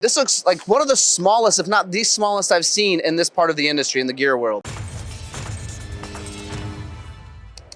This looks like one of the smallest, if not the smallest I've seen in this part of the industry, in the gear world.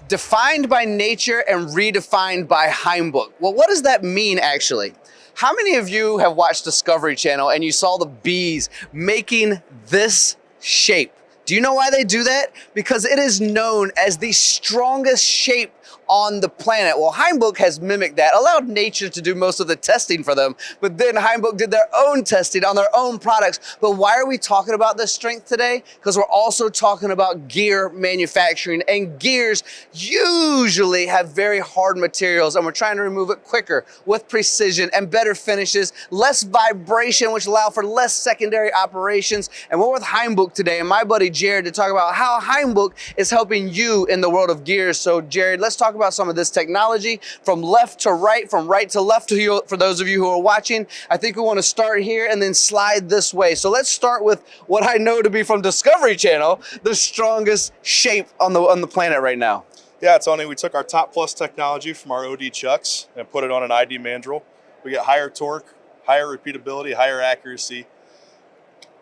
Defined by nature and redefined by Hainbuch. Well, what does that mean actually? How many of you have watched Discovery Channel and you saw the bees making this shape? Do you know why they do that? Because it is known as the strongest shape on the planet. Well, Hainbuch has mimicked that, allowed nature to do most of the testing for them, but then Hainbuch did their own testing on their own products. But why are we talking about this strength today? Because we're also talking about gear manufacturing, and gears usually have very hard materials, and we're trying to remove it quicker with precision and better finishes, less vibration, which allow for less secondary operations. And we're with Hainbuch today, and my buddy Jared, to talk about how Hainbuch is helping you in the world of gears. So Jared, let's talk about some of this technology from left to right, from right to left to you, for those of you who are watching. I think we want to start here and then slide this way. So let's start with what I know to be from Discovery Channel, the strongest shape on the planet right now. Yeah, Tony, we took our Top Plus technology from our OD chucks and put it on an ID mandrel. We get higher torque, higher repeatability, higher accuracy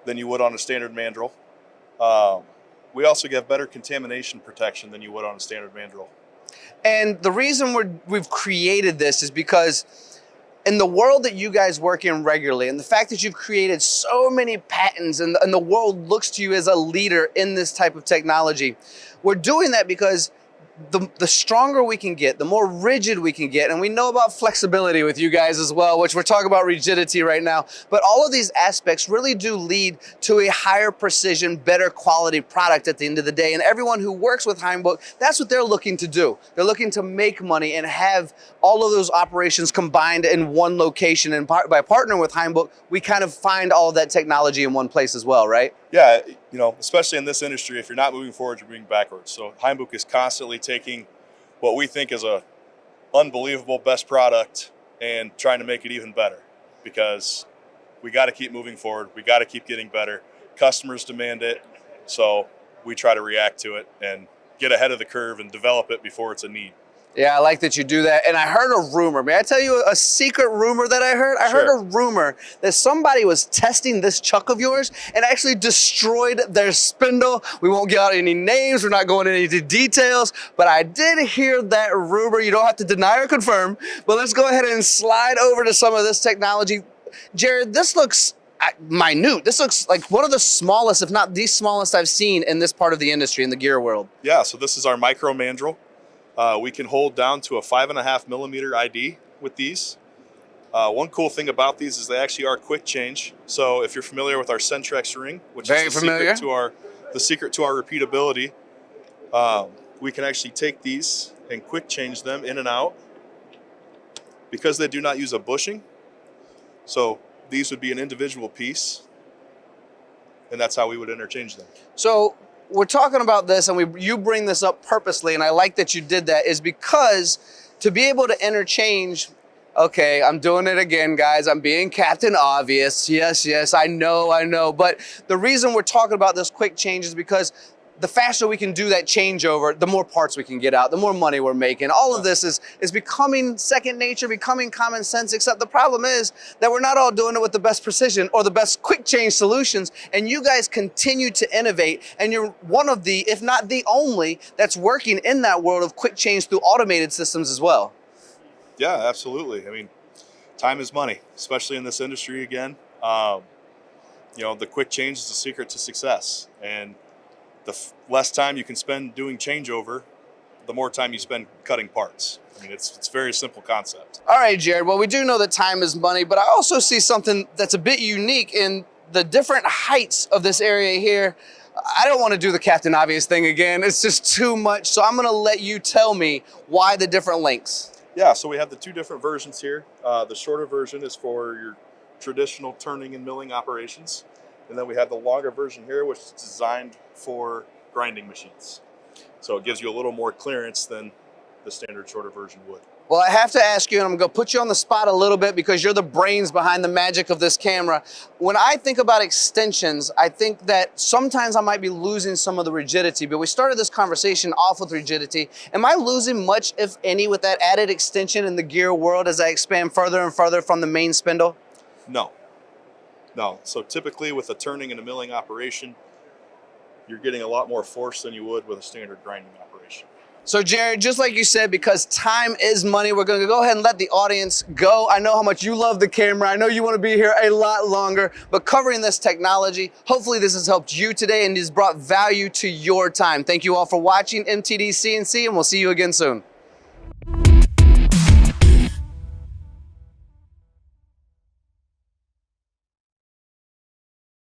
than you would on a standard mandrel. We also get better contamination protection than you would on a standard mandrel. And the reason we've created this is because in the world that you guys work in regularly, and the fact that you've created so many patents and the world looks to you as a leader in this type of technology, we're doing that because the stronger we can get, the more rigid we can get, and we know about flexibility with you guys as well, which we're talking about rigidity right now, but all of these aspects really do lead to a higher precision, better quality product at the end of the day. And everyone who works with Hainbuch, that's what they're looking to do. They're looking to make money and have all of those operations combined in one location. And by partnering with Hainbuch, we kind of find all of that technology in one place as well, right? Yeah, you know, especially in this industry, if you're not moving forward, you're moving backwards. So Hainbuch is constantly taking what we think is a unbelievable best product and trying to make it even better, because we got to keep moving forward. We got to keep getting better. Customers demand it, so we try to react to it and get ahead of the curve and develop it before it's a need. Yeah, I like that you do that. And I heard a rumor. May I tell you a secret rumor that I heard? I heard a rumor that somebody was testing this chuck of yours and actually destroyed their spindle. We won't get out any names. We're not going into details. But I did hear that rumor. You don't have to deny or confirm. But let's go ahead and slide over to some of this technology. Jared, this looks minute. This looks like one of the smallest, if not the smallest I've seen in this part of the industry, in the gear world. Yeah, so this is our micro mandrel. We can hold down to a 5.5 millimeter ID with these. One cool thing about these is they actually are quick change. So if you're familiar with our Centrex ring, which is the secret to our repeatability, we can actually take these and quick change them in and out because they do not use a bushing. So these would be an individual piece, and that's how we would interchange them. So we're talking about this, and you bring this up purposely, and I like that you did that, is because to be able to interchange, okay, I'm doing it again, guys. I'm being Captain Obvious. Yes, I know. But the reason we're talking about this quick change is because the faster we can do that changeover, the more parts we can get out, the more money we're making. All of this is becoming second nature, becoming common sense, except the problem is that we're not all doing it with the best precision or the best quick change solutions. And you guys continue to innovate, and you're one of the, if not the only, that's working in that world of quick change through automated systems as well. Yeah, absolutely. I mean, time is money, especially in this industry again. You know, the quick change is the secret to success. And the less time you can spend doing changeover, the more time you spend cutting parts. I mean, it's a very simple concept. All right, Jared. Well, we do know that time is money, but I also see something that's a bit unique in the different heights of this area here. I don't want to do the Captain Obvious thing again. It's just too much. So I'm going to let you tell me why the different lengths. Yeah, so we have the two different versions here. The shorter version is for your traditional turning and milling operations. And then we have the longer version here, which is designed for grinding machines. So it gives you a little more clearance than the standard shorter version would. Well, I have to ask you, and I'm going to put you on the spot a little bit because you're the brains behind the magic of this camera. When I think about extensions, I think that sometimes I might be losing some of the rigidity, but we started this conversation off with rigidity. Am I losing much, if any, with that added extension in the gear world as I expand further and further from the main spindle? No. No. So typically with a turning and a milling operation, you're getting a lot more force than you would with a standard grinding operation. So Jared, just like you said, because time is money, we're gonna go ahead and let the audience go. I know how much you love the camera. I know you wanna be here a lot longer, but covering this technology, hopefully this has helped you today and has brought value to your time. Thank you all for watching MTD CNC, and we'll see you again soon.